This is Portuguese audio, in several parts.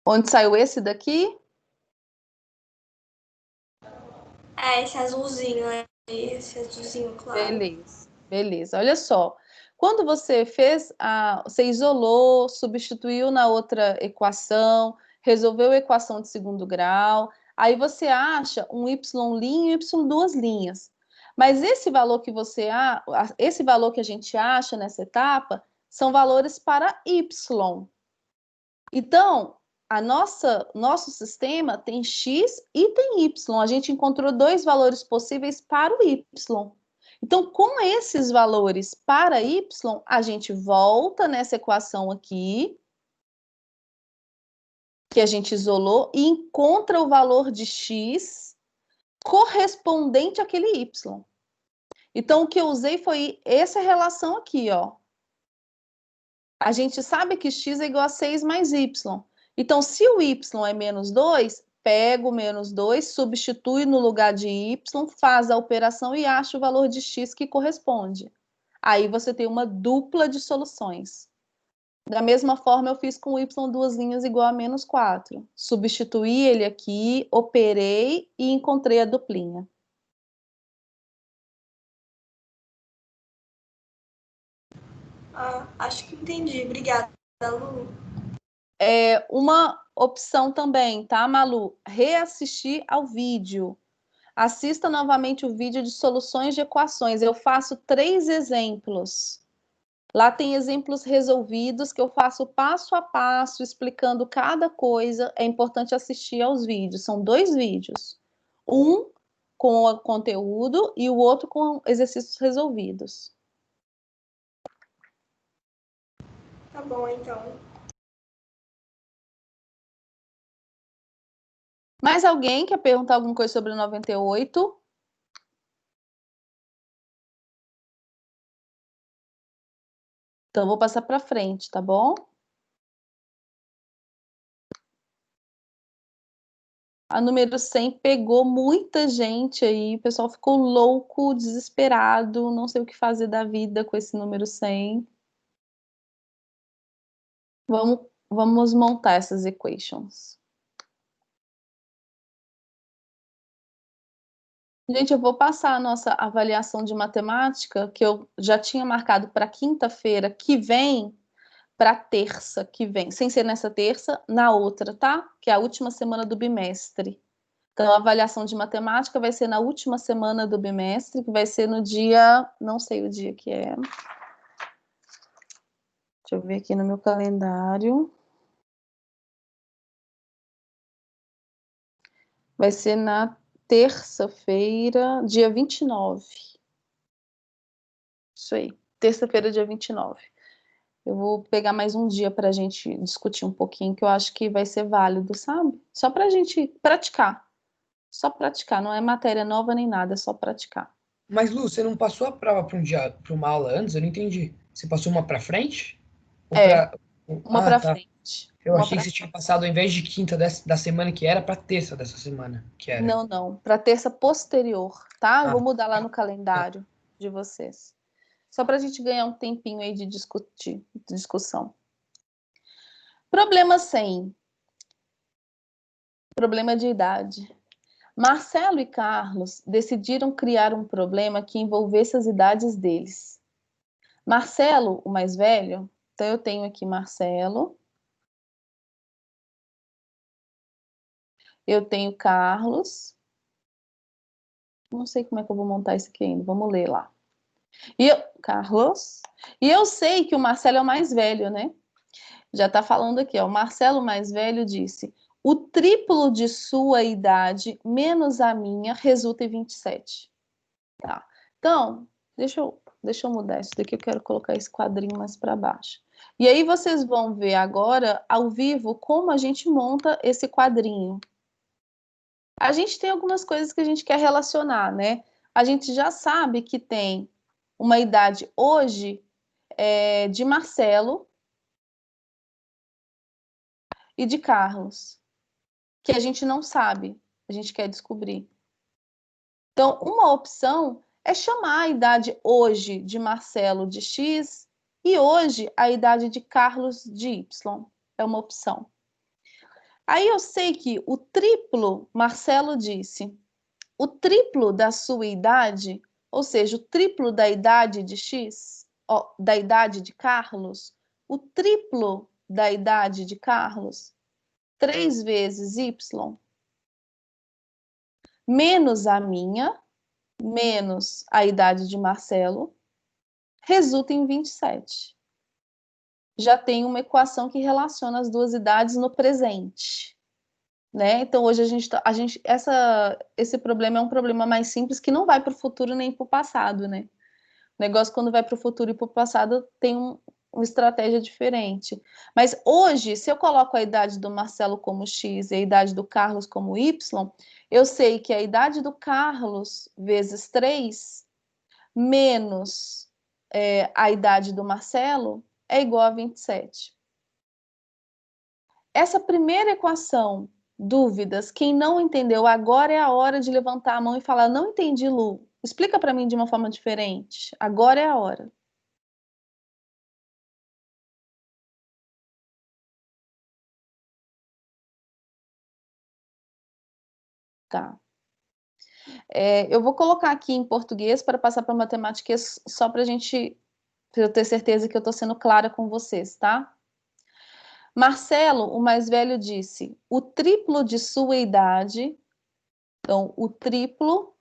Onde saiu esse daqui? Esse azulzinho, né? Esse azulzinho claro. Beleza, beleza. Olha só. Quando você fez você isolou, substituiu na outra equação, resolveu a equação de segundo grau, aí você acha um y' e y duas linhas. Mas esse valor esse valor que a gente acha nessa etapa são valores para y. Então, nosso sistema tem x e tem y. A gente encontrou dois valores possíveis para o y. Então, com esses valores para y, a gente volta nessa equação aqui, que a gente isolou, e encontra o valor de x correspondente àquele y. Então, o que eu usei foi essa relação aqui, ó. A gente sabe que x é igual a 6 mais y. Então, se o y é menos 2, pega o menos 2, substitui no lugar de y, faz a operação e acha o valor de x que corresponde. Aí você tem uma dupla de soluções. Da mesma forma, eu fiz com o y duas linhas igual a menos 4. Substituí ele aqui, operei e encontrei a duplinha. Acho que entendi. Obrigada, Lu. Uma opção também, tá, Malu? Reassistir ao vídeo. Assista novamente o vídeo de soluções de equações. Eu faço 3 exemplos. Lá tem exemplos resolvidos que eu faço passo a passo, explicando cada coisa. É importante assistir aos vídeos. São 2 vídeos. Um com o conteúdo e o outro com exercícios resolvidos. Tá bom, então. Mais alguém quer perguntar alguma coisa sobre o 98? Então, eu vou passar para frente, tá bom? A número 100 pegou muita gente aí, o pessoal ficou louco, desesperado, não sei o que fazer da vida com esse número 100. Vamos montar essas equations. Gente, eu vou passar a nossa avaliação de matemática, que eu já tinha marcado para quinta-feira que vem, para terça que vem, sem ser nessa terça, na outra, tá? Que é a última semana do bimestre. Então, a avaliação de matemática vai ser na última semana do bimestre, que vai ser no dia, não sei o dia que é. Deixa eu ver aqui no meu calendário. Vai ser na terça-feira, dia 29. Isso aí, terça-feira, dia 29. Eu vou pegar mais um dia para a gente discutir um pouquinho, que eu acho que vai ser válido, sabe? Só para a gente praticar. Só praticar, não é matéria nova nem nada, é só praticar. Mas, Lu, você não passou a prova para uma aula antes? Eu não entendi. Você passou uma para frente? Ou É, para. uma Ah, para tá. frente. Eu Uma achei que para você tinha passado ao invés de quinta da semana que era, para terça dessa semana que era. Não, não, para terça posterior, tá? Eu Ah, vou mudar lá no tá. calendário de vocês. Só para a gente ganhar um tempinho aí de discussão. Problema 100. Problema de idade. Marcelo e Carlos decidiram criar um problema que envolvesse as idades deles. Marcelo, o mais velho, então eu tenho aqui Marcelo, eu tenho Carlos, não sei como é que eu vou montar isso aqui ainda, vamos ler lá. Carlos, e eu sei que o Marcelo é o mais velho, né? Já está falando aqui, ó, o Marcelo mais velho disse: o triplo de sua idade menos a minha resulta em 27. Tá. Então, deixa eu mudar isso daqui, eu quero colocar esse quadrinho mais para baixo. E aí vocês vão ver agora, ao vivo, como a gente monta esse quadrinho. A gente tem algumas coisas que a gente quer relacionar, né? A gente já sabe que tem uma idade hoje de Marcelo e de Carlos, que a gente não sabe, a gente quer descobrir. Então, uma opção é chamar a idade hoje de Marcelo de X e hoje a idade de Carlos de Y. É uma opção. Aí eu sei que o triplo, Marcelo disse, o triplo da sua idade, ou seja, o triplo da idade de X, ó, da idade de Carlos, o triplo da idade de Carlos, 3 vezes Y, menos a minha, menos a idade de Marcelo, resulta em 27. Já tem uma equação que relaciona as duas idades no presente. Né? Então, hoje esse problema é um problema mais simples que não vai para o futuro nem para o passado, né? O negócio, quando vai para o futuro e para o passado, tem uma estratégia diferente. Mas hoje, se eu coloco a idade do Marcelo como X e a idade do Carlos como Y, eu sei que a idade do Carlos vezes 3 menos a idade do Marcelo é igual a 27. Essa primeira equação, dúvidas, quem não entendeu, agora é a hora de levantar a mão e falar, não entendi, Lu. Explica para mim de uma forma diferente. Agora é a hora. Tá. Eu vou colocar aqui em português para passar para matemática só para eu ter certeza que eu estou sendo clara com vocês, tá? Marcelo, o mais velho, disse o triplo de sua idade, então o triplo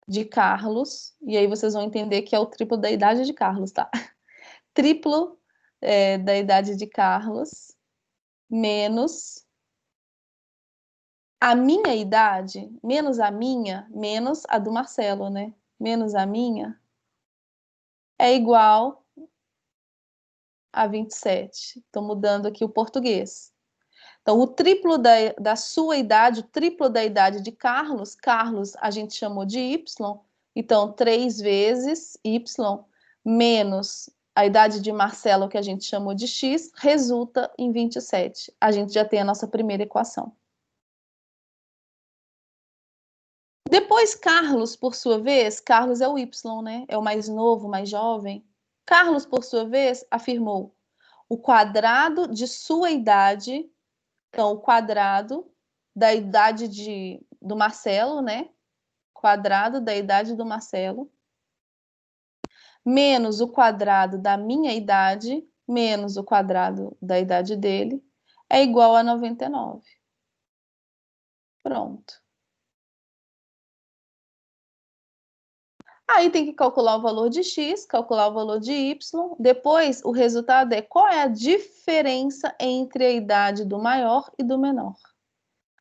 de Carlos, e aí vocês vão entender que é o triplo da idade de Carlos, tá? Triplo da idade de Carlos, menos a minha idade, menos a do Marcelo, né? Menos a minha, é igual a 27. Estou mudando aqui o português. Então, o triplo da sua idade, o triplo da idade de Carlos, Carlos a gente chamou de Y, então 3 vezes Y menos a idade de Marcelo, que a gente chamou de X, resulta em 27. A gente já tem a nossa primeira equação. Depois, Carlos, por sua vez, Carlos é o Y, né? É o mais novo, mais jovem. Carlos, por sua vez, afirmou o quadrado de sua idade, então, o quadrado da idade do Marcelo, né? Quadrado da idade do Marcelo, menos o quadrado da minha idade, menos o quadrado da idade dele, é igual a 99. Pronto. Aí tem que calcular o valor de X, calcular o valor de Y. Depois, o resultado é qual é a diferença entre a idade do maior e do menor.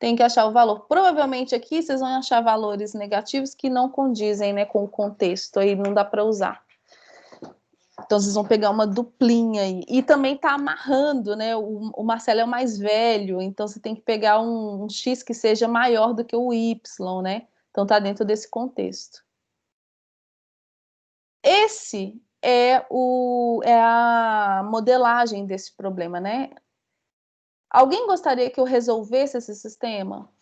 Tem que achar o valor. Provavelmente aqui vocês vão achar valores negativos que não condizem, né, com o contexto. Aí não dá para usar. Então, vocês vão pegar uma duplinha aí. E também tá amarrando, né? O Marcelo é o mais velho, então você tem que pegar um X que seja maior do que o Y, né? Então, tá dentro desse contexto. Esse é a modelagem desse problema, né? Alguém gostaria que eu resolvesse esse sistema?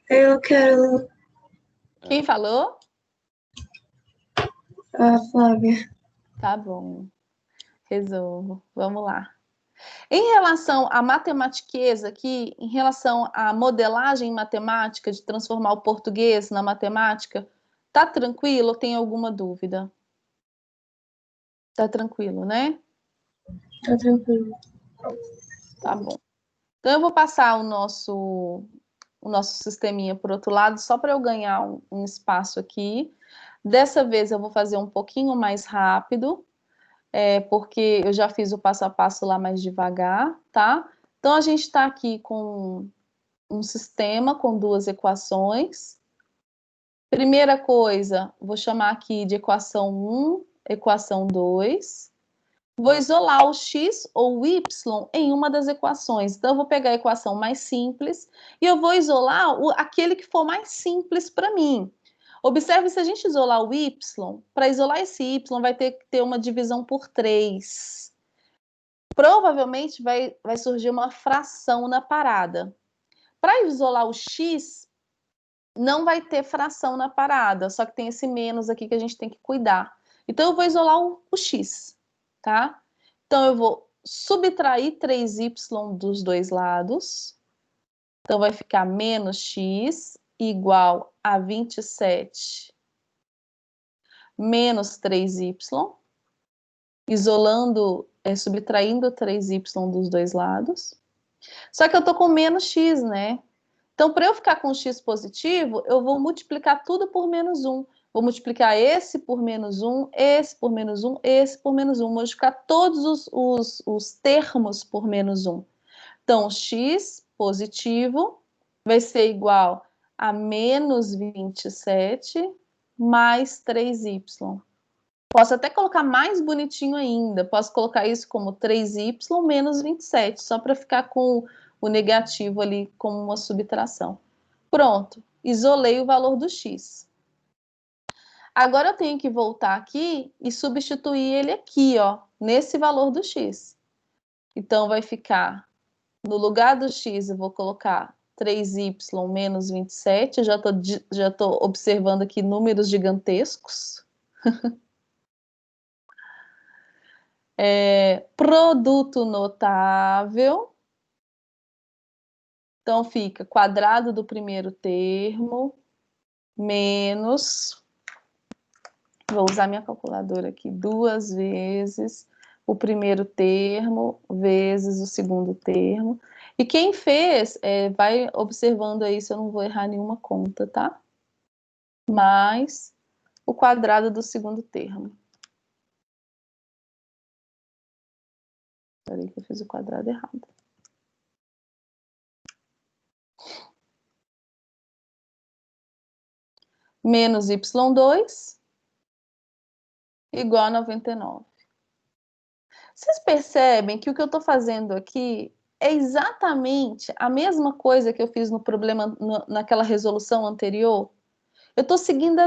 Eu quero. Quem falou? A Flávia. Tá bom. Resolvo. Vamos lá. Em relação à matematiqueza aqui, em relação à modelagem matemática, de transformar o português na matemática, tá tranquilo ou tem alguma dúvida? Tá tranquilo, né? Tá tranquilo. Tá bom. Então eu vou passar o nosso sisteminha por outro lado, só para eu ganhar um espaço aqui. Dessa vez eu vou fazer um pouquinho mais rápido, porque eu já fiz o passo a passo lá mais devagar, tá? Então a gente está aqui com um sistema com duas equações. Primeira coisa, vou chamar aqui de equação 1, equação 2. Vou isolar o x ou o y em uma das equações. Então, eu vou pegar a equação mais simples e eu vou isolar aquele que for mais simples para mim. Observe, se a gente isolar o y, para isolar esse y, vai ter que ter uma divisão por 3. Provavelmente vai surgir uma fração na parada. Para isolar o x, não vai ter fração na parada, só que tem esse menos aqui que a gente tem que cuidar. Então, eu vou isolar o x, tá? Então, eu vou subtrair 3y dos dois lados. Então, vai ficar menos x igual a 27 menos 3y, isolando, subtraindo 3y dos dois lados. Só que eu tô com menos x, né? Então, para eu ficar com x positivo, eu vou multiplicar tudo por menos 1. Vou multiplicar esse por menos 1, esse por menos 1, esse por menos 1. Multiplicar todos os termos por menos 1. Então, x positivo vai ser igual a menos 27 mais 3y. Posso até colocar mais bonitinho ainda. Posso colocar isso como 3y menos 27, só para ficar com o negativo ali como uma subtração. Pronto, isolei o valor do x. Agora eu tenho que voltar aqui e substituir ele aqui, ó, nesse valor do x. Então vai ficar, no lugar do x eu vou colocar 3y menos 27, já tô observando aqui números gigantescos. Produto notável. Então, fica quadrado do primeiro termo, menos... Vou usar minha calculadora aqui. 2 vezes o primeiro termo, vezes o segundo termo. E quem fez, vai observando aí se eu não vou errar nenhuma conta, tá? Mais o quadrado do segundo termo. Peraí que eu fiz o quadrado errado. Menos y2 igual a 99. Vocês percebem que o que eu estou fazendo aqui é exatamente a mesma coisa que eu fiz no problema, naquela resolução anterior? Eu estou seguindo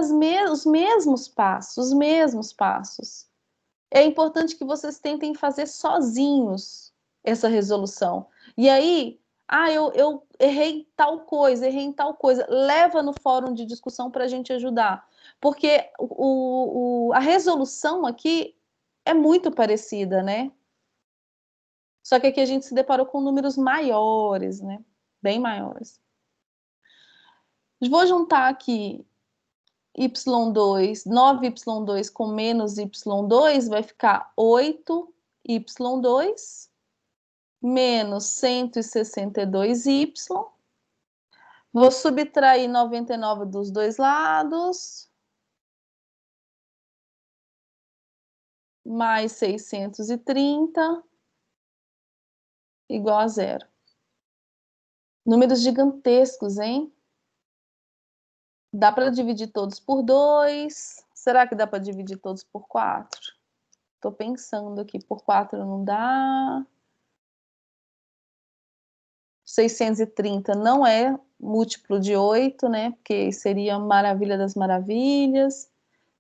os mesmos passos. É importante que vocês tentem fazer sozinhos essa resolução. E aí, eu errei tal coisa, errei em tal coisa. Leva no fórum de discussão para a gente ajudar. Porque a resolução aqui é muito parecida, né? Só que aqui a gente se deparou com números maiores, né? Bem maiores. Vou juntar aqui y2, 9y2 com menos y2, vai ficar 8y2 menos 162y. Vou subtrair 99 dos dois lados. Mais 630 igual a zero. Números gigantescos, hein? Dá para dividir todos por 2? Será que dá para dividir todos por 4? Estou pensando aqui, por 4 não dá. 630 não é múltiplo de 8, né? Porque seria maravilha das maravilhas.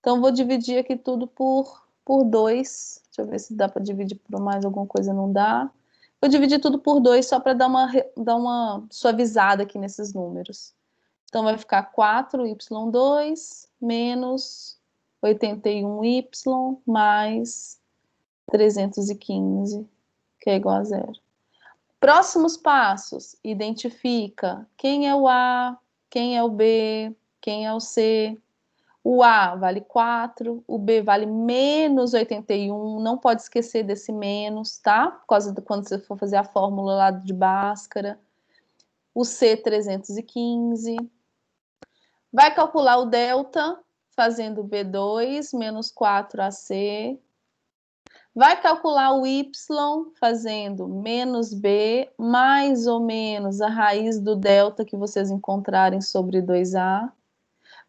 Então, vou dividir aqui tudo por 2. Deixa eu ver se dá para dividir por mais alguma coisa, não dá. Vou dividir tudo por 2 só para dar uma suavizada aqui nesses números. Então, vai ficar 4y2 menos 81y mais 315, que é igual a zero. Próximos passos. Identifica quem é o A, quem é o B, quem é o C. O A vale 4, o B vale menos 81, não pode esquecer desse menos, tá? Por causa de quando você for fazer a fórmula lá de Bhaskara. O C, 315. Vai calcular o delta, fazendo B2 menos 4AC. Vai calcular o Y, fazendo menos B, mais ou menos a raiz do delta que vocês encontrarem sobre 2A.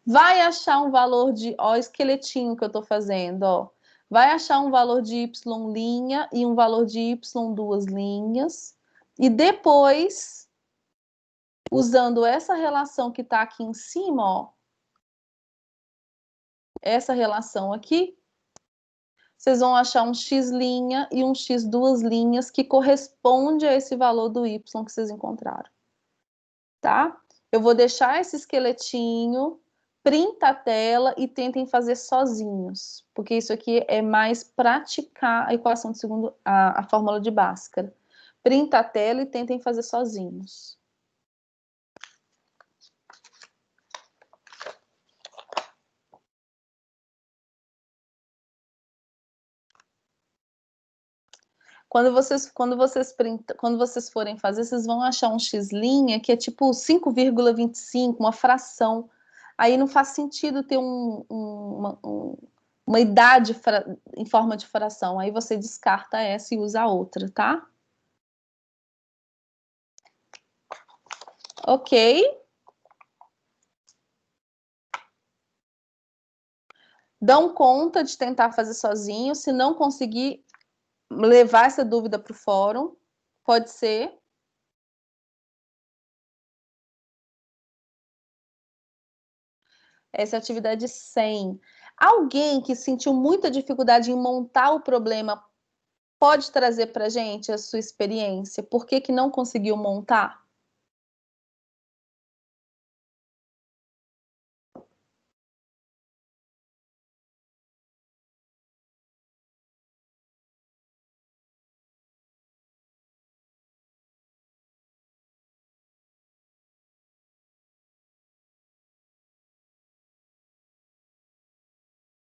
Vai achar um valor de... Ó, o esqueletinho que eu estou fazendo, ó. Vai achar um valor de Y' e um valor de Y duas linhas. E depois, usando essa relação que está aqui em cima, ó. Essa relação aqui. Vocês vão achar um x' e um x duas linhas que corresponde a esse valor do y que vocês encontraram. Tá? Eu vou deixar esse esqueletinho. printa a tela e tentem fazer sozinhos, porque isso aqui é mais praticar a equação de segundo, a fórmula de Bhaskara. Printa a tela e tentem fazer sozinhos. Quando vocês forem fazer, vocês vão achar um x' que é tipo 5,25, uma fração. Aí não faz sentido ter uma idade em forma de fração. Aí você descarta essa e usa a outra, tá? Ok. Dão conta de tentar fazer sozinho. Se não conseguir, levar essa dúvida para o fórum. Pode ser. Essa é a atividade 100. Alguém que sentiu muita dificuldade em montar o problema pode trazer para a gente a sua experiência? Por que que não conseguiu montar?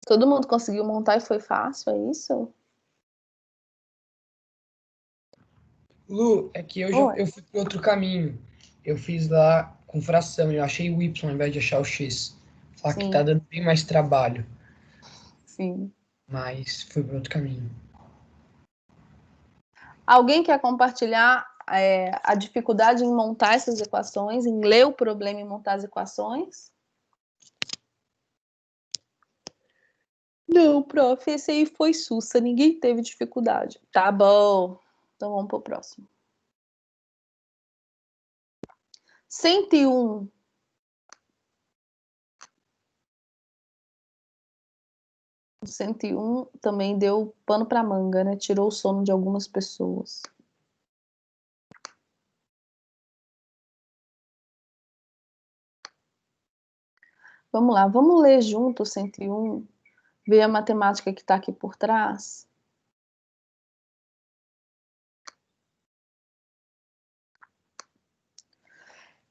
Todo mundo conseguiu montar e foi fácil, é isso? Lu, é que Oi. eu fui por outro caminho. Eu fiz lá com fração, eu achei o Y ao invés de achar o X. Só que tá Sim, dando bem mais trabalho, sim. mas fui por outro caminho. Alguém quer compartilhar a dificuldade em montar essas equações, em ler o problema e montar as equações? Não, prof, esse aí foi sussa, ninguém teve dificuldade. Tá bom, então vamos pro próximo. 101. O 101 também deu pano para manga, né? Tirou o sono de algumas pessoas. Vamos lá, vamos ler junto o 101, ver a matemática que está aqui por trás.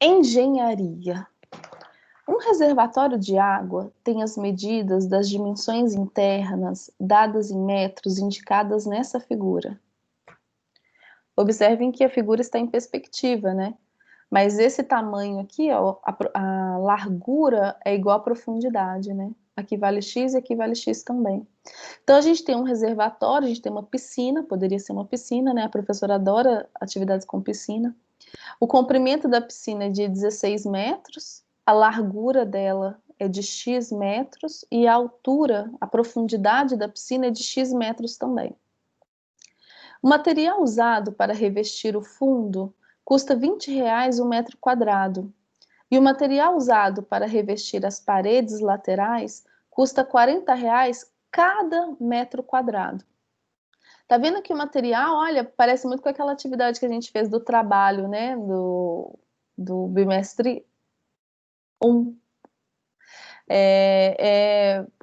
Engenharia. Um reservatório de água tem as medidas das dimensões internas dadas em metros indicadas nessa figura. Observem que a figura está em perspectiva, né? Mas esse tamanho aqui, ó, a largura é igual à profundidade, né? Aqui vale x e aqui vale x também. Então, a gente tem um reservatório, a gente tem uma piscina, poderia ser uma piscina, né? A professora adora atividades com piscina. O comprimento da piscina é de 16 metros, a largura dela é de x metros e a altura, a profundidade da piscina é de x metros também. O material usado para revestir o fundo custa R$ 20 o metro quadrado. E o material usado para revestir as paredes laterais custa R$ 40 cada metro quadrado. Tá vendo que o material, olha, parece muito com aquela atividade que a gente fez do trabalho, né? Do bimestre 1.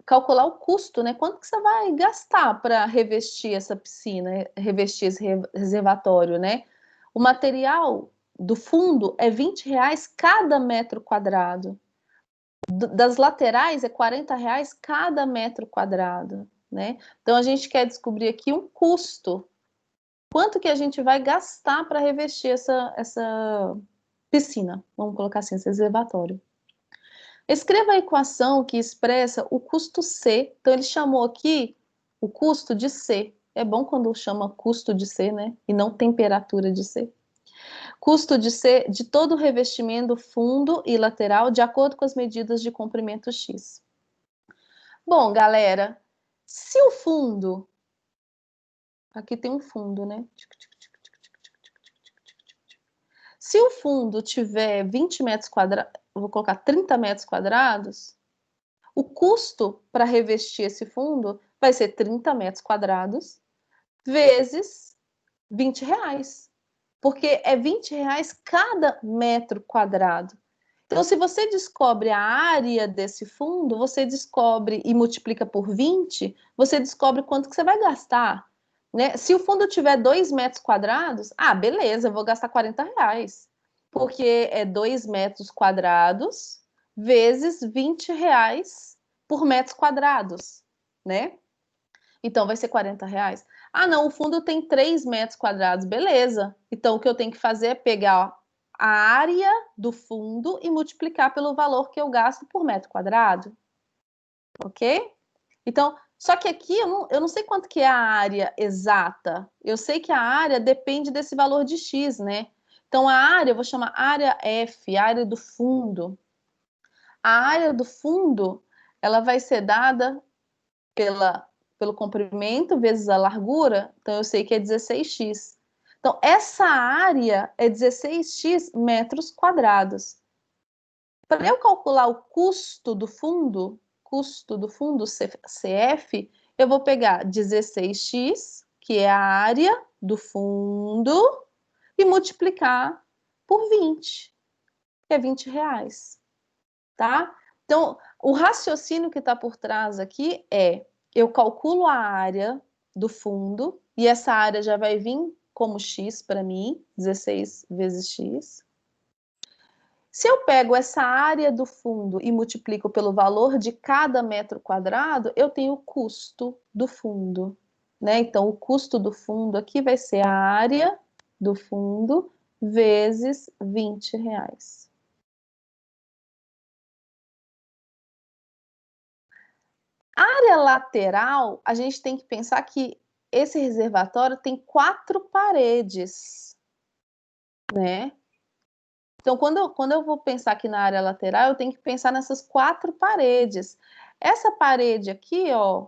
Calcular o custo, né? Quanto que você vai gastar para revestir essa piscina, revestir esse reservatório, né? O material do fundo é R$ 20 cada metro quadrado. Das laterais é R$ 40 cada metro quadrado, né? Então a gente quer descobrir aqui um custo. Quanto que a gente vai gastar para revestir essa piscina? Vamos colocar assim, esse reservatório. Escreva a equação que expressa o custo C. Então, ele chamou aqui o custo de C. É bom quando chama custo de C, né? E não temperatura de C. Custo de C de todo o revestimento fundo e lateral de acordo com as medidas de comprimento X. Bom, galera, se o fundo... Aqui tem um fundo, né? Se o fundo tiver 20 metros quadrados, vou colocar 30 metros quadrados, o custo para revestir esse fundo vai ser 30 metros quadrados vezes R$ 20. Porque é R$ 20 cada metro quadrado. Então, se você descobre a área desse fundo, você descobre e multiplica por 20, você descobre quanto que você vai gastar. Né? Se o fundo tiver 2 metros quadrados, beleza, eu vou gastar R$ 40. Porque é 2 metros quadrados vezes R$ 20 por metros quadrados, né? Então, vai ser R$ 40. Não, o fundo tem 3 metros quadrados, beleza. Então, o que eu tenho que fazer é pegar a área do fundo e multiplicar pelo valor que eu gasto por metro quadrado. Ok? Então, só que aqui eu não sei quanto que é a área exata. Eu sei que a área depende desse valor de X, né? Então, a área, eu vou chamar área F, área do fundo. A área do fundo, ela vai ser dada pelo comprimento vezes a largura, então eu sei que é 16x. Então, essa área é 16x metros quadrados. Para eu calcular o custo do fundo CF, eu vou pegar 16x, que é a área do fundo, e multiplicar por 20, que é R$ 20, tá? Então, o raciocínio que está por trás aqui é, eu calculo a área do fundo, e essa área já vai vir como x para mim, 16 vezes x. Se eu pego essa área do fundo e multiplico pelo valor de cada metro quadrado, eu tenho o custo do fundo, né? Então, o custo do fundo aqui vai ser a área do fundo vezes R$ 20. A área lateral, a gente tem que pensar que esse reservatório tem 4 paredes, né? Então, quando eu vou pensar aqui na área lateral, eu tenho que pensar nessas 4 paredes. Essa parede aqui, ó,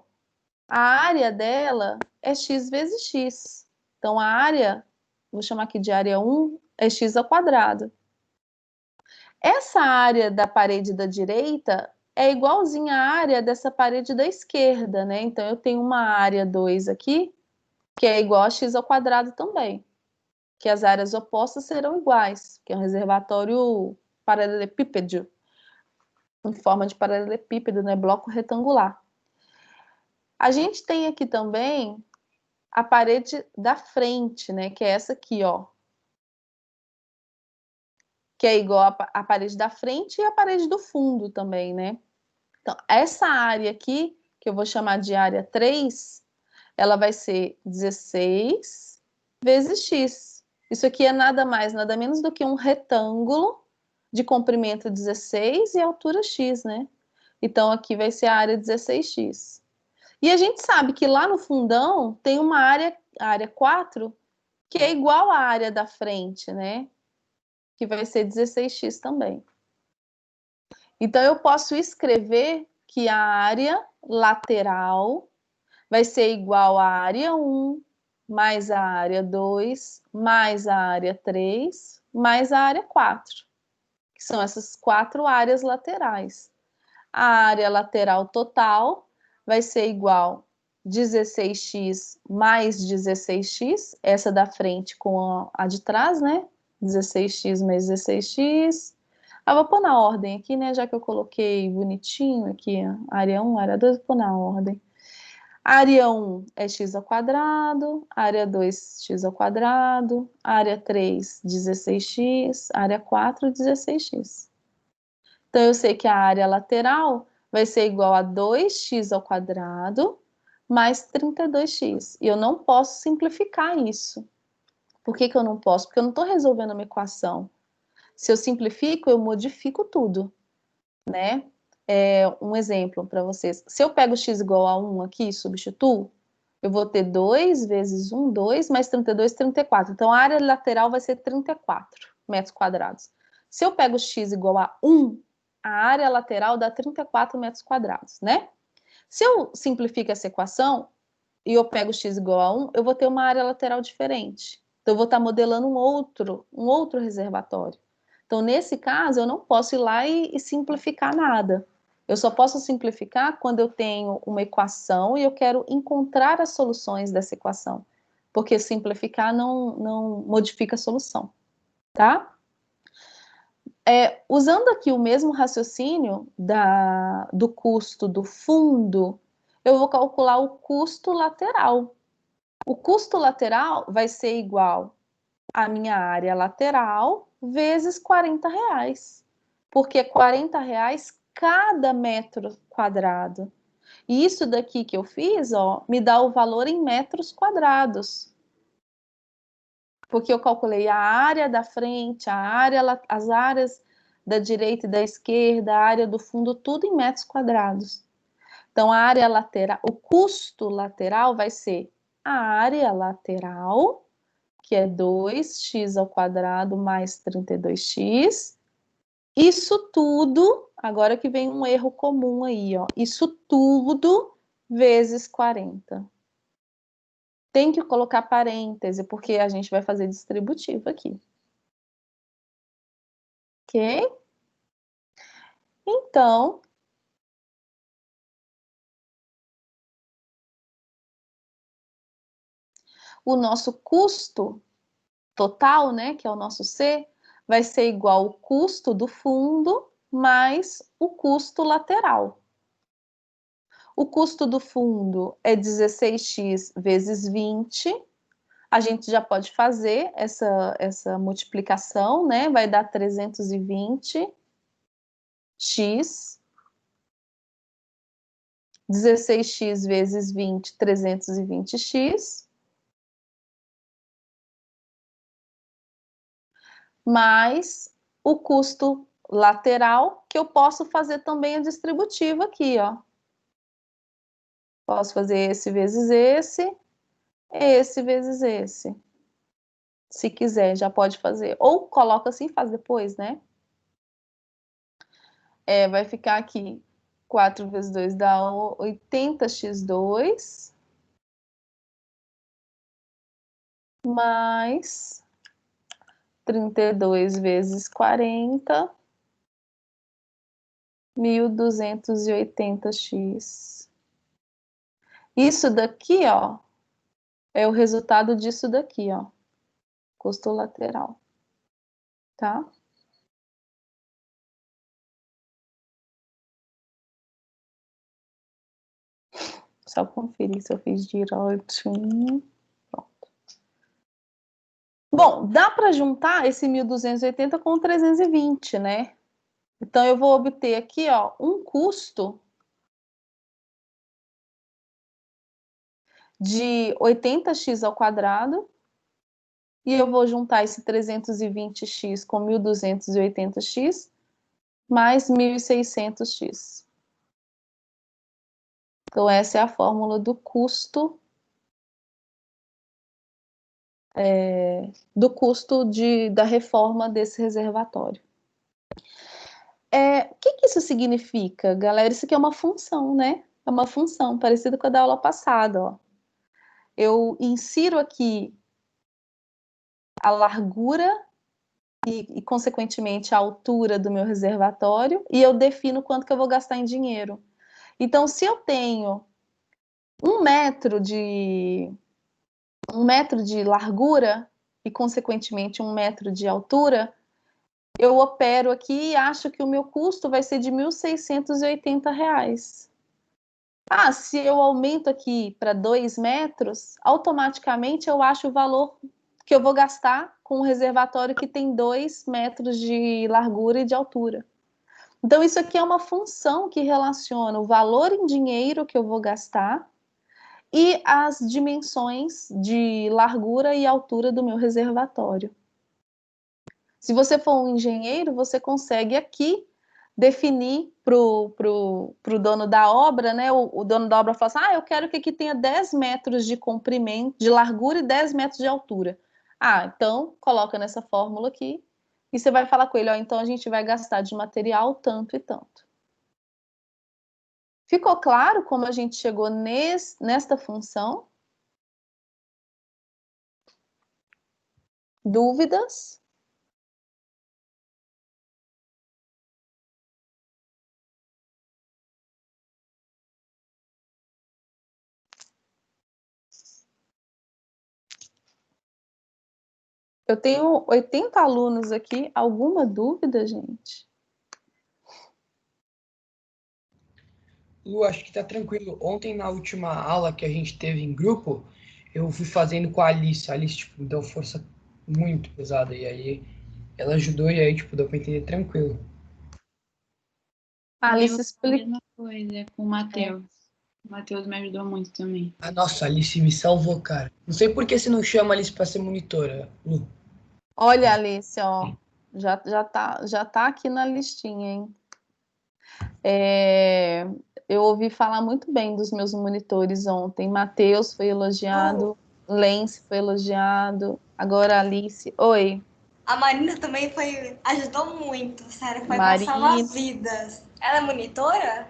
a área dela é x vezes x. Então, a área, vou chamar aqui de área 1, é x ao quadrado. Essa área da parede da direita é igualzinha à área dessa parede da esquerda, né? Então, eu tenho uma área 2 aqui, que é igual a x ao quadrado também. Que as áreas opostas serão iguais, que é um reservatório paralelepípedo, em forma de paralelepípedo, né? Bloco retangular. A gente tem aqui também a parede da frente, né? Que é essa aqui, ó. Que é igual a parede da frente e a parede do fundo também, né? Então, essa área aqui, que eu vou chamar de área 3, ela vai ser 16 vezes x. Isso aqui é nada mais, nada menos do que um retângulo de comprimento 16 e altura x, né? Então, aqui vai ser a área 16x. E a gente sabe que lá no fundão tem uma área, a área 4, que é igual à área da frente, né? Que vai ser 16x também. Então, eu posso escrever que a área lateral vai ser igual à área 1, mais a área 2, mais a área 3, mais a área 4, que são essas 4 áreas laterais. A área lateral total vai ser igual 16x mais 16x, essa da frente com a de trás, né? 16x mais 16x. Vou pôr na ordem aqui, né? Já que eu coloquei bonitinho aqui, área 1, área 2, vou pôr na ordem. Área 1 é x ao quadrado, área 2, x ao quadrado, área 3, 16x, área 4, 16x. Então, eu sei que a área lateral vai ser igual a 2x ao quadrado mais 32x. E eu não posso simplificar isso. Por que que eu não posso? Porque eu não estou resolvendo uma equação. Se eu simplifico, eu modifico tudo, né? Um exemplo para vocês. Se eu pego x igual a 1 aqui e substituo, eu vou ter 2 vezes 1, 2, mais 32, 34. Então, a área lateral vai ser 34 metros quadrados. Se eu pego x igual a 1, a área lateral dá 34 metros quadrados, né? Se eu simplifico essa equação e eu pego x igual a 1, eu vou ter uma área lateral diferente. Então, eu vou estar modelando um outro reservatório. Então, nesse caso, eu não posso ir lá e simplificar nada. Eu só posso simplificar quando eu tenho uma equação e eu quero encontrar as soluções dessa equação. Porque simplificar não modifica a solução, tá? Usando aqui o mesmo raciocínio do custo do fundo, eu vou calcular o custo lateral. O custo lateral vai ser igual à minha área lateral vezes R$ 40, porque R$ 40 cada metro quadrado. E isso daqui que eu fiz, ó, me dá o valor em metros quadrados. Porque eu calculei a área da frente, as áreas da direita e da esquerda, a área do fundo, tudo em metros quadrados. Então, a área lateral, o custo lateral vai ser a área lateral, que é 2x² mais 32x. Isso tudo, agora que vem um erro comum aí, ó. Isso tudo vezes 40. Tem que colocar parêntese, porque a gente vai fazer distributivo aqui. Ok? Então, o nosso custo total, né, que é o nosso C, vai ser igual ao custo do fundo mais o custo lateral. O custo do fundo é 16x vezes 20. A gente já pode fazer essa multiplicação, né? Vai dar 320x. 16x vezes 20, 320x. Mais o custo lateral, que eu posso fazer também a distributiva aqui, ó. Posso fazer esse vezes esse vezes esse. Se quiser, já pode fazer. Ou coloca assim e faz depois, né? Vai ficar aqui 4 vezes 2 dá 80x2 mais 32 vezes 40, 1280x. Isso daqui, ó, é o resultado disso daqui, ó. Custo lateral, tá? Só conferir se eu fiz direitinho. Pronto. Bom, dá para juntar esse 1280 com 320, né? Então, eu vou obter aqui, ó, um custo de 80x², e eu vou juntar esse 320x com 1280x, mais 1600x. Então, essa é a fórmula do custo da reforma desse reservatório. O que isso significa, galera? Isso aqui é uma função, né? É uma função parecida com a da aula passada, ó. Eu insiro aqui a largura e, consequentemente, a altura do meu reservatório e eu defino quanto que eu vou gastar em dinheiro. Então, se eu tenho 1 metro de largura e, consequentemente, 1 metro de altura, eu opero aqui e acho que o meu custo vai ser de R$ 1.680. Se eu aumento aqui para 2 metros, automaticamente eu acho o valor que eu vou gastar com um reservatório que tem 2 metros de largura e de altura. Então, isso aqui é uma função que relaciona o valor em dinheiro que eu vou gastar e as dimensões de largura e altura do meu reservatório. Se você for um engenheiro, você consegue aqui definir para o dono da obra, né? O dono da obra fala assim: eu quero que aqui tenha 10 metros de comprimento, de largura e 10 metros de altura. Então coloca nessa fórmula aqui e você vai falar com ele: então a gente vai gastar de material tanto e tanto. Ficou claro como a gente chegou nesta função? Dúvidas? Eu tenho 80 alunos aqui. Alguma dúvida, gente? Lu, acho que tá tranquilo. Ontem, na última aula que a gente teve em grupo, eu fui fazendo com a Alice. A Alice, tipo, deu força muito pesada. E aí, ela ajudou e aí, tipo, deu pra entender tranquilo. Alice A explica. mesma coisa com o Matheus. O Matheus me ajudou muito também. Ah, nossa, a Alice me salvou, cara. Não sei por que você não chama a Alice pra ser monitora, Lu. Olha, Alice, ó. Já tá aqui na listinha, hein? Eu ouvi falar muito bem dos meus monitores ontem. Matheus foi elogiado, Lence foi elogiado, agora Alice. Oi, A Marina também ajudou muito, sério, foi pra salvar Marina. vidas. Ela é monitora?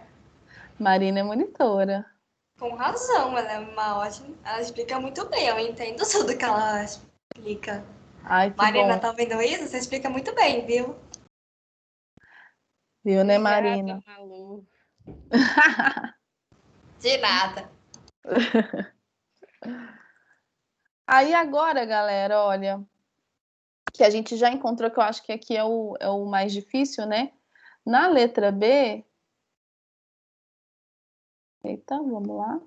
Marina é monitora. Com razão, ela é uma ótima. Ela explica muito bem, eu entendo tudo que ela explica. Ai, que Marina, bom. tá vendo isso? Você explica muito bem, viu? Viu, né, Obrigada, Marina? Malu. De nada. Aí agora, galera, olha, que a gente já encontrou, que eu acho que aqui é o mais difícil, né? Na letra B. Eita, vamos lá.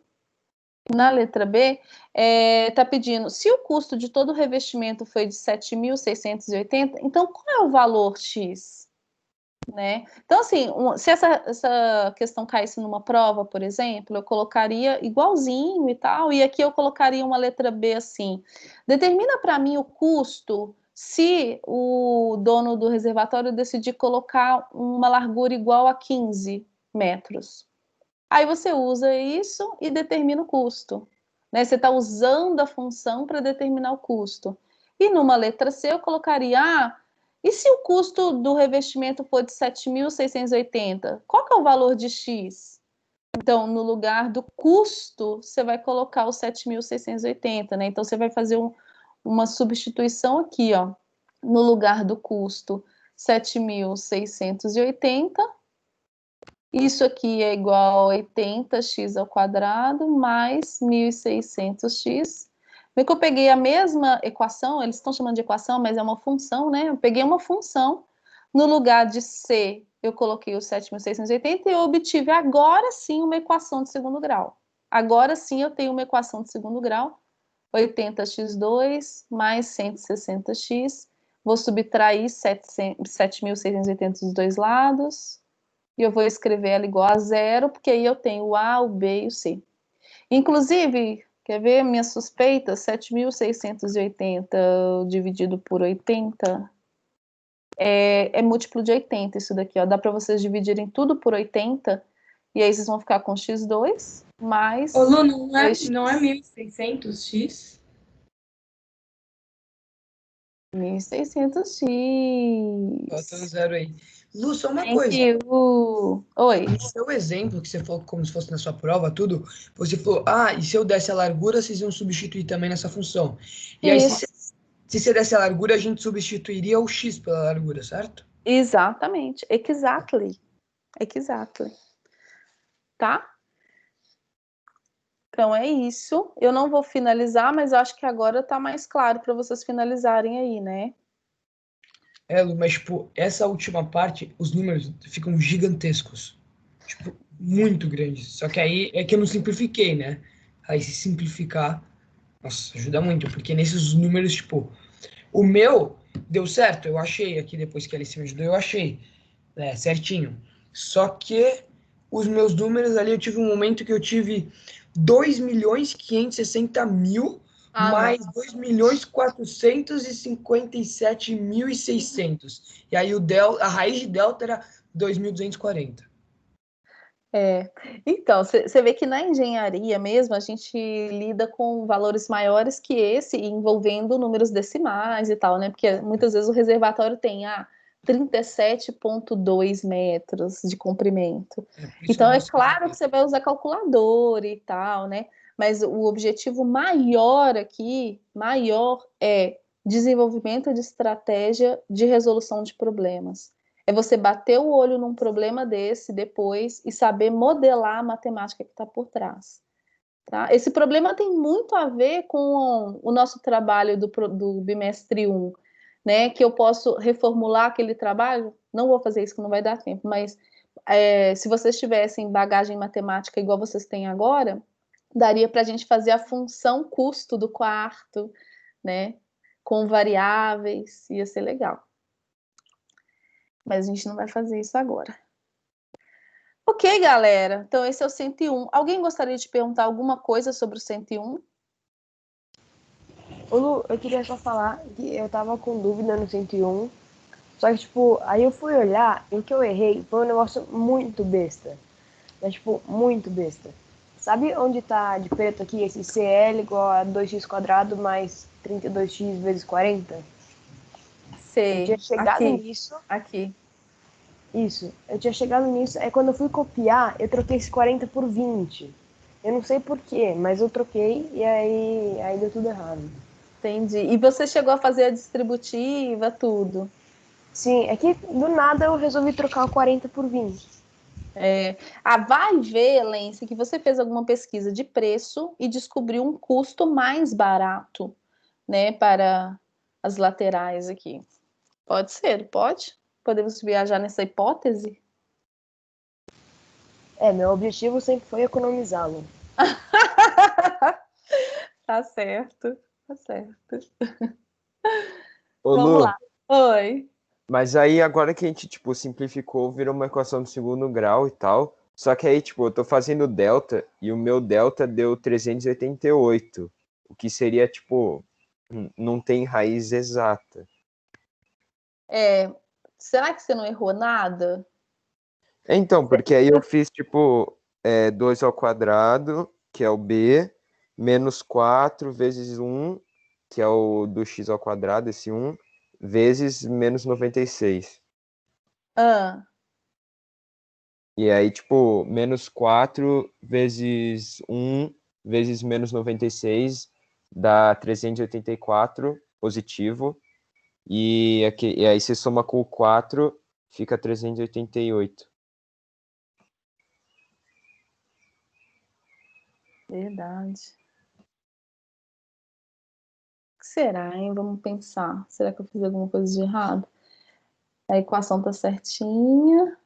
Na letra B, está pedindo, se o custo de todo o revestimento foi de 7.680, então qual é o valor X? Né? Então, assim, se essa questão caísse numa prova, por exemplo, eu colocaria igualzinho e tal, e aqui eu colocaria uma letra B assim, determina para mim o custo se o dono do reservatório decidir colocar uma largura igual a 15 metros. Aí você usa isso e determina o custo. Né? Você está usando a função para determinar o custo. E numa letra C eu colocaria, e se o custo do revestimento for de 7.680, qual que é o valor de X? Então, no lugar do custo, você vai colocar o 7.680, né? Então, você vai fazer uma substituição aqui, ó. No lugar do custo, 7.680. Isso aqui é igual a 80x ao quadrado mais 1.600x. Vê que eu peguei a mesma equação, eles estão chamando de equação, mas é uma função, né? Eu peguei uma função, no lugar de C, eu coloquei o 7.680 e eu obtive agora sim uma equação de segundo grau. Agora sim eu tenho uma equação de segundo grau, 80x2 mais 160x. Vou subtrair 7.680 dos dois lados e eu vou escrever ela igual a zero, porque aí eu tenho o A, o B e o C. Inclusive, quer ver minha suspeita? 7.680 dividido por 80 é múltiplo de 80 isso daqui, ó. Dá para vocês dividirem tudo por 80 e aí vocês vão ficar com x2 mais Ô, Lu, não é 2x. 1.600x? Bota um 1.600x. zero aí. Lu, só uma Thank coisa. you. Oi. No seu exemplo, que você falou como se fosse na sua prova, tudo, você falou, e se eu desse a largura, vocês iam substituir também nessa função. E aí, Isso. se você desse a largura, a gente substituiria o x pela largura, certo? Exatamente. Exactly. Exactly. Tá? Então é isso. Eu não vou finalizar, mas eu acho que agora tá mais claro para vocês finalizarem aí, né? Lu, mas, tipo, essa última parte, os números ficam gigantescos. Tipo, muito grandes. Só que aí é que eu não simplifiquei, né? Aí, se simplificar, nossa, ajuda muito, porque nesses números, tipo, o meu deu certo, eu achei aqui depois que a Alice me ajudou, eu achei, certinho. Só que os meus números ali, eu tive um momento que eu tive 2.560.000 Não. mais 2.457.600. E aí a raiz de delta era 2.240. Então, você vê que na engenharia mesmo a gente lida com valores maiores que esse, envolvendo números decimais e tal, né? Porque muitas vezes o reservatório tem 37,2 metros de comprimento. Por isso Então, é alguns claro que você vai usar calculador e tal, né? Mas o objetivo maior aqui, maior, é desenvolvimento de estratégia de resolução de problemas. É você bater o olho num problema desse depois e saber modelar a matemática que está por trás. Tá? Esse problema tem muito a ver com o nosso trabalho do bimestre 1, né? Que eu posso reformular aquele trabalho. Não vou fazer isso, que não vai dar tempo, mas se vocês tivessem bagagem matemática igual vocês têm agora, daria para a gente fazer a função custo do quarto, né? Com variáveis, ia ser legal. Mas a gente não vai fazer isso agora. Ok, galera. Então, esse é o 101. Alguém gostaria de perguntar alguma coisa sobre o 101? Ô Lu, eu queria só falar que eu tava com dúvida no 101. Só que, tipo, aí eu fui olhar e o que eu errei foi um negócio muito besta. É, tipo, muito besta. Sabe onde tá de preto aqui esse CL igual a 2x² mais 32x vezes 40? Eu Sei. tinha chegado Aqui. nisso. Aqui. Isso. Eu tinha chegado nisso. Aí quando eu fui copiar, eu troquei esse 40 por 20. Eu não sei porquê, mas eu troquei e aí deu tudo errado. Entendi. E você chegou a fazer a distributiva, tudo? Sim, é que do nada eu resolvi trocar o 40 por 20. Vai ver, Lence, que você fez alguma pesquisa de preço e descobriu um custo mais barato, né, para as laterais aqui. Pode ser, pode? Podemos viajar nessa hipótese? Meu objetivo sempre foi economizá-lo. Tá certo, tá certo. Ô, Vamos Lu, lá. Oi. mas aí agora que a gente, tipo, simplificou, virou uma equação de segundo grau e tal. Só que aí, tipo, eu tô fazendo delta e o meu delta deu 388. O que seria, tipo, não tem raiz exata. Será que você não errou nada? Então, porque aí eu fiz, tipo, 2 ao quadrado, que é o b, menos 4 vezes 1, que é o do x ao quadrado, esse 1, vezes menos 96. Ah, E aí, tipo, menos 4 vezes 1 vezes menos 96 dá 384 positivo. E aí você soma com o 4, fica 388. verdade. O que será, hein? Vamos pensar. Será que eu fiz alguma coisa de errado? A equação tá certinha.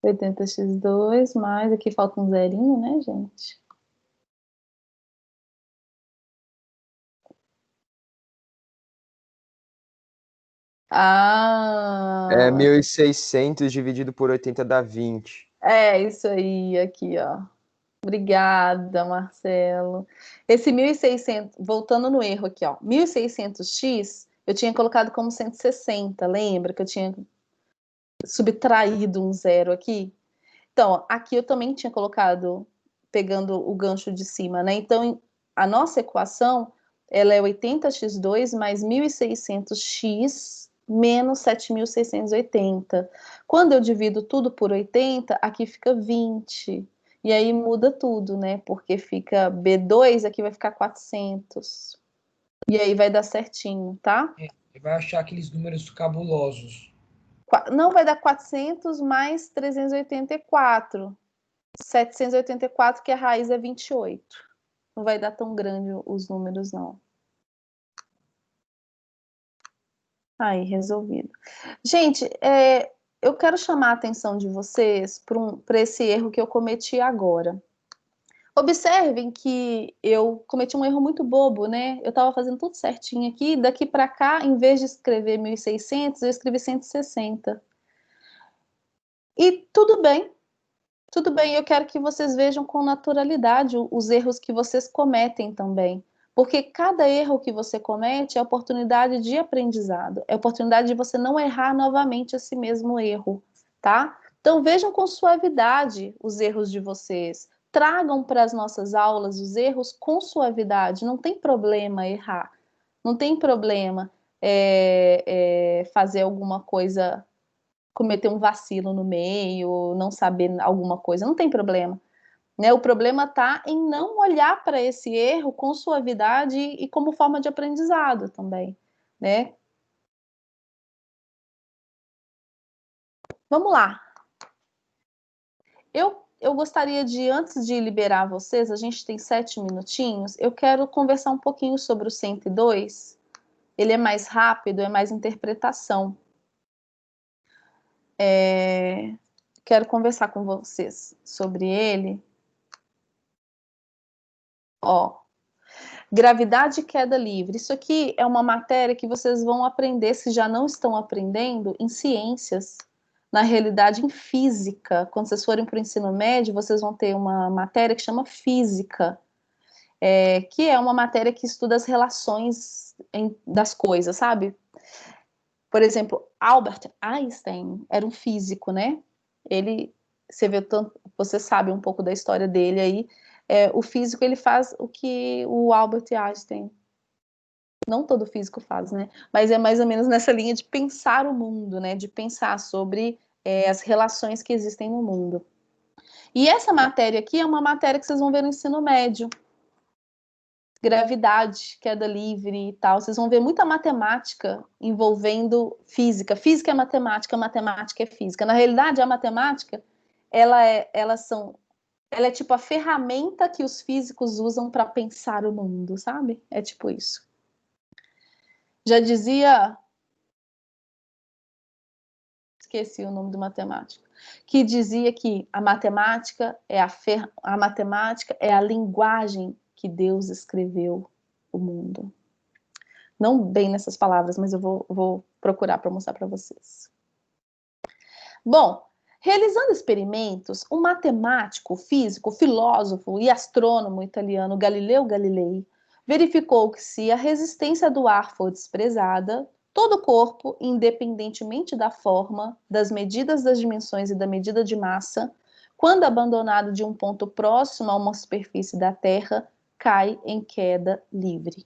80x2 mais... Aqui falta um zerinho, né, gente? É Ah, 1.600 dividido por 80 dá 20. é isso aí, aqui, ó. Obrigada, Marcelo. Esse 1.600, voltando no erro aqui, ó. 1.600x, eu tinha colocado como 160, lembra que eu tinha subtraído um zero aqui? Então, aqui eu também tinha colocado, pegando o gancho de cima, né? Então, a nossa equação, ela é 80x2 mais 1.600x menos 7.680. Quando eu divido tudo por 80, aqui fica 20. E aí muda tudo, né? Porque fica B2, aqui vai ficar 400. E aí vai dar certinho, tá? Você vai achar aqueles números cabulosos. Não, vai dar 400 mais 384. 784, que a raiz é 28. Não vai dar tão grande os números, não. Aí, resolvido. Gente, eu quero chamar a atenção de vocês para esse erro que eu cometi agora. Observem que eu cometi um erro muito bobo, né? Eu estava fazendo tudo certinho aqui, daqui para cá, em vez de escrever 1.600, eu escrevi 160. E tudo bem, eu quero que vocês vejam com naturalidade os erros que vocês cometem também. Porque cada erro que você comete é oportunidade de aprendizado, é oportunidade de você não errar novamente esse mesmo erro, tá? Então vejam com suavidade os erros de vocês. Tragam para as nossas aulas os erros com suavidade, não tem problema errar, não tem problema fazer alguma coisa, cometer um vacilo no meio, não saber alguma coisa, não tem problema. Né? O problema está em não olhar para esse erro com suavidade e como forma de aprendizado também. Né? Vamos lá. Eu gostaria de, antes de liberar vocês, a gente tem 7 minutinhos, eu quero conversar um pouquinho sobre o 102, ele é mais rápido, é mais interpretação. Quero conversar com vocês sobre ele. Ó, gravidade e queda livre. Isso aqui é uma matéria que vocês vão aprender, se já não estão aprendendo, em ciências. Na realidade, em física. Quando vocês forem para o ensino médio, vocês vão ter uma matéria que chama física, que é uma matéria que estuda as relações das coisas, sabe? Por exemplo, Albert Einstein era um físico, né? Você sabe um pouco da história dele aí. O físico, ele faz o que o Albert Einstein, não todo físico faz, né? Mas é mais ou menos nessa linha de pensar o mundo, né? De pensar sobre as relações que existem no mundo. E essa matéria aqui é uma matéria que vocês vão ver no ensino médio. Gravidade, queda livre e tal. Vocês vão ver muita matemática envolvendo física. Física é matemática, matemática é física. Na realidade, a matemática, ela é tipo a ferramenta que os físicos usam para pensar o mundo, sabe? É tipo isso. Já dizia... Esqueci o nome do matemático. Que dizia que a matemática é a linguagem que Deus escreveu o mundo. Não bem nessas palavras, mas eu vou procurar para mostrar para vocês. Bom, realizando experimentos, um matemático, físico, filósofo e astrônomo italiano Galileu Galilei verificou que se a resistência do ar for desprezada, todo o corpo, independentemente da forma, das medidas das dimensões e da medida de massa, quando abandonado de um ponto próximo a uma superfície da Terra, cai em queda livre.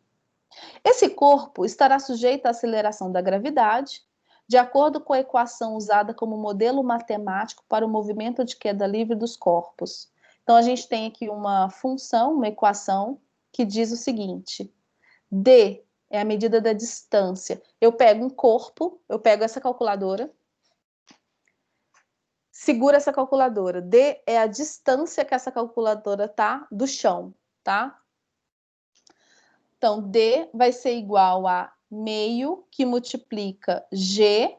Esse corpo estará sujeito à aceleração da gravidade, de acordo com a equação usada como modelo matemático para o movimento de queda livre dos corpos. Então, a gente tem aqui uma função, uma equação, que diz o seguinte: D é a medida da distância. Eu pego um corpo, eu pego essa calculadora, segura essa calculadora. D é a distância que essa calculadora tá do chão, tá? Então, D vai ser igual a meio que multiplica G.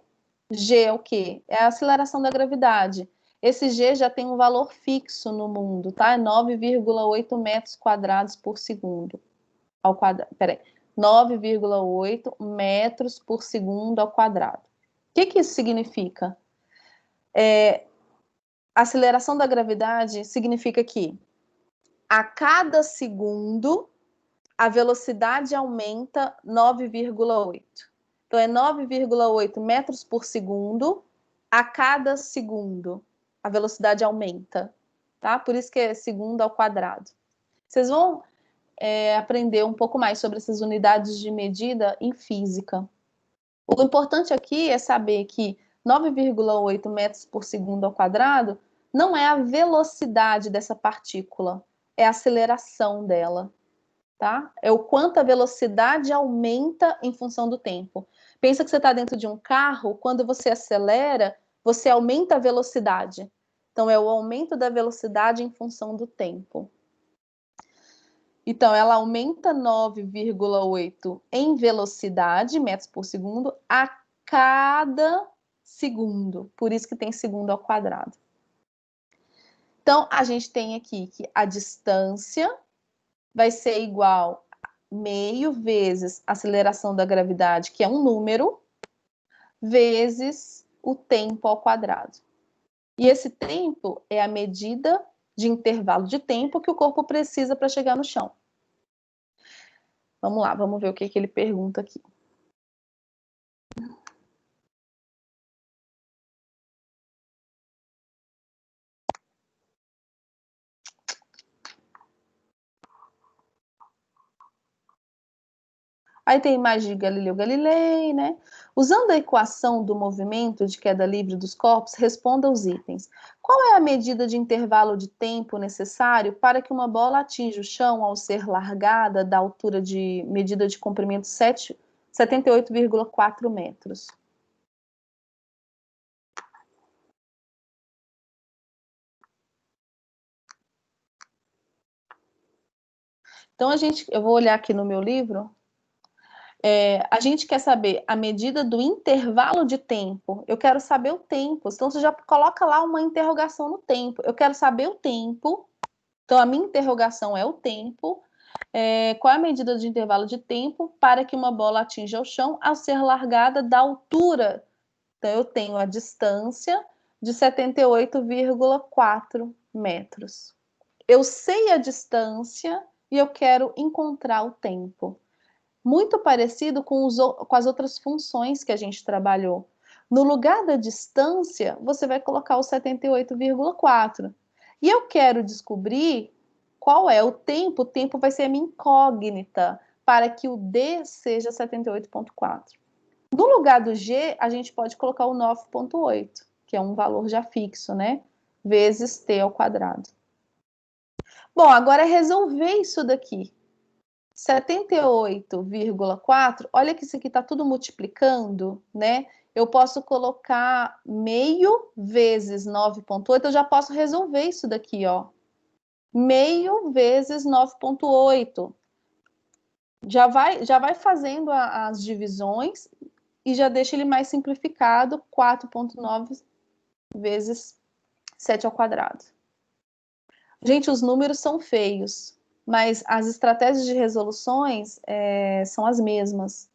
G é o quê? É a aceleração da gravidade. Esse G já tem um valor fixo no mundo, tá? É 9,8 metros quadrados por segundo. Ao quadrado. Peraí. 9,8 metros por segundo ao quadrado. O que isso significa? A aceleração da gravidade significa que a cada segundo a velocidade aumenta 9,8. Então, é 9,8 metros por segundo a cada segundo. A velocidade aumenta, tá? Por isso que é segundo ao quadrado. Vocês vão aprender um pouco mais sobre essas unidades de medida em física. O importante aqui é saber que 9,8 metros por segundo ao quadrado não é a velocidade dessa partícula, é a aceleração dela. Tá? É o quanto a velocidade aumenta em função do tempo. Pensa que você está dentro de um carro, quando você acelera, você aumenta a velocidade. Então, é o aumento da velocidade em função do tempo. Então, ela aumenta 9,8 em velocidade, metros por segundo, a cada segundo. Por isso que tem segundo ao quadrado. Então, a gente tem aqui que a distância vai ser igual a meio vezes a aceleração da gravidade, que é um número, vezes o tempo ao quadrado. E esse tempo é a medida de intervalo de tempo que o corpo precisa para chegar no chão. Vamos lá, vamos ver o que ele pergunta aqui. Aí tem a imagem de Galileu Galilei, né? Usando a equação do movimento de queda livre dos corpos, responda aos itens. Qual é a medida de intervalo de tempo necessário para que uma bola atinja o chão ao ser largada da altura de medida de comprimento 78,4 metros? Então, eu vou olhar aqui no meu livro. A gente quer saber a medida do intervalo de tempo. Eu quero saber o tempo. Então, você já coloca lá uma interrogação no tempo. Eu quero saber o tempo. Então, a minha interrogação é o tempo. Qual é a medida de intervalo de tempo para que uma bola atinja o chão ao ser largada da altura? Então, eu tenho a distância de 78,4 metros. Eu sei a distância e eu quero encontrar o tempo. Muito parecido com as outras funções que a gente trabalhou. No lugar da distância, você vai colocar o 78,4. E eu quero descobrir qual é o tempo vai ser a minha incógnita para que o D seja 78,4. No lugar do G, a gente pode colocar o 9,8, que é um valor já fixo, né? Vezes T ao quadrado. Bom, agora é resolver isso daqui. 78,4, olha que isso aqui está tudo multiplicando, né? Eu posso colocar meio vezes 9,8, eu já posso resolver isso daqui, ó. Meio vezes 9,8. Já vai fazendo as divisões e já deixa ele mais simplificado, 4,9 vezes 7 ao quadrado. Gente, os números são feios, mas as estratégias de resoluções são as mesmas,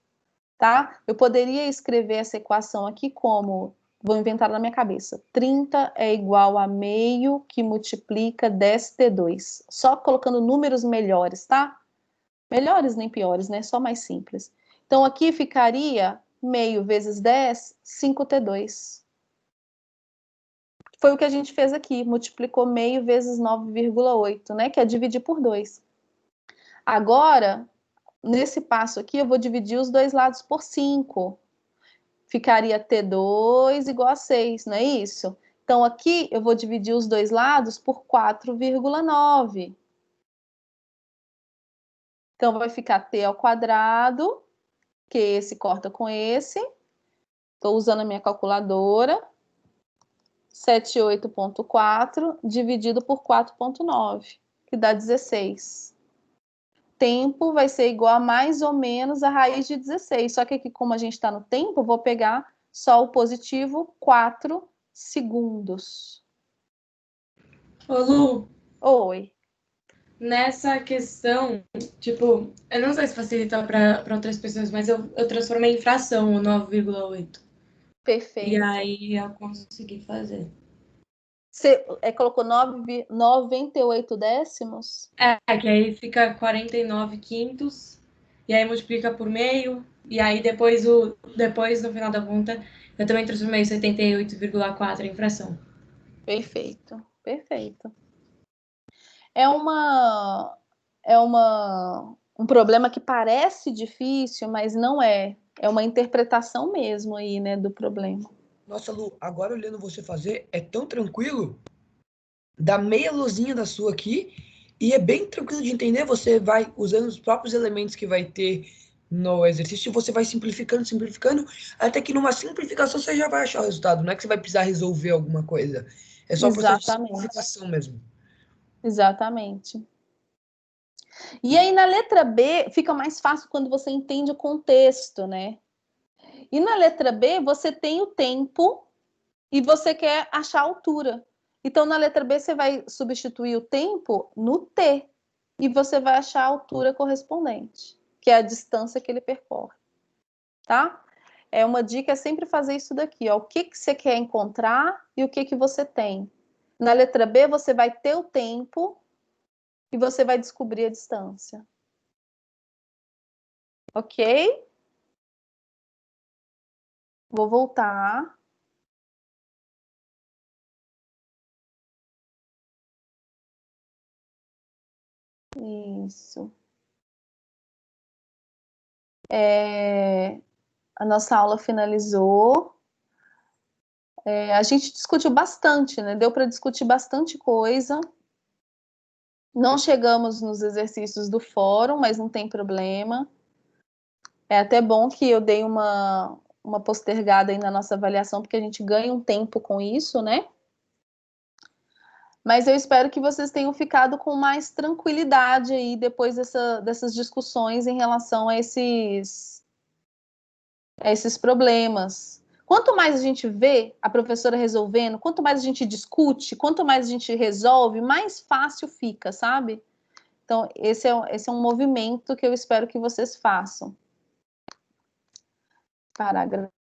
tá? Eu poderia escrever essa equação aqui como, vou inventar na minha cabeça, 30 é igual a meio que multiplica 10t2, só colocando números melhores, tá? Melhores nem piores, né? Só mais simples. Então, aqui ficaria meio vezes 10, 5t2. Foi o que a gente fez aqui, multiplicou meio vezes 9,8, né? Que é dividir por 2. Agora, nesse passo aqui, eu vou dividir os dois lados por 5. Ficaria T2 igual a 6, não é isso? Então, aqui eu vou dividir os dois lados por 4,9. Então, vai ficar T ao quadrado, que esse corta com esse. Estou usando a minha calculadora. 78,4 dividido por 4,9, que dá 16. Tempo vai ser igual a mais ou menos a raiz de 16. Só que aqui, como a gente está no tempo, eu vou pegar só o positivo 4 segundos. Ô, Lu, Oi. nessa questão, tipo, eu não sei se facilita para outras pessoas, mas eu transformei em fração o 9,8. Perfeito. E aí eu consegui fazer. Você colocou 98 décimos? Que aí fica 49 quintos, e aí multiplica por meio, e aí depois, no final da conta, eu também transformei 78,4 em fração. Perfeito, perfeito. É um problema que parece difícil, mas não é. É uma interpretação mesmo aí, né, do problema. Nossa, Lu, agora olhando você fazer, é tão tranquilo. Dá meia luzinha da sua aqui e é bem tranquilo de entender. Você vai usando os próprios elementos que vai ter no exercício e você vai simplificando, até que numa simplificação você já vai achar o resultado. Não é que você vai precisar resolver alguma coisa. É só um processo de simplificação mesmo. Exatamente. E aí na letra B fica mais fácil quando você entende o contexto, né? E na letra B você tem o tempo e você quer achar a altura. Então na letra B você vai substituir o tempo no T e você vai achar a altura correspondente, que é a distância que ele percorre, tá? Uma dica é sempre fazer isso daqui, ó. O que você quer encontrar e o que você tem. Na letra B você vai ter o tempo e você vai descobrir a distância. Ok? Vou voltar. Isso. A nossa aula finalizou. A gente discutiu bastante, né? Deu para discutir bastante coisa. Não chegamos nos exercícios do fórum, mas não tem problema. É até bom que eu dei uma postergada aí na nossa avaliação, porque a gente ganha um tempo com isso, né? Mas eu espero que vocês tenham ficado com mais tranquilidade aí depois dessas discussões em relação a esses esses problemas. Quanto mais a gente vê a professora resolvendo, quanto mais a gente discute, quanto mais a gente resolve, mais fácil fica, sabe? Então, esse é um movimento que eu espero que vocês façam. Parágrafo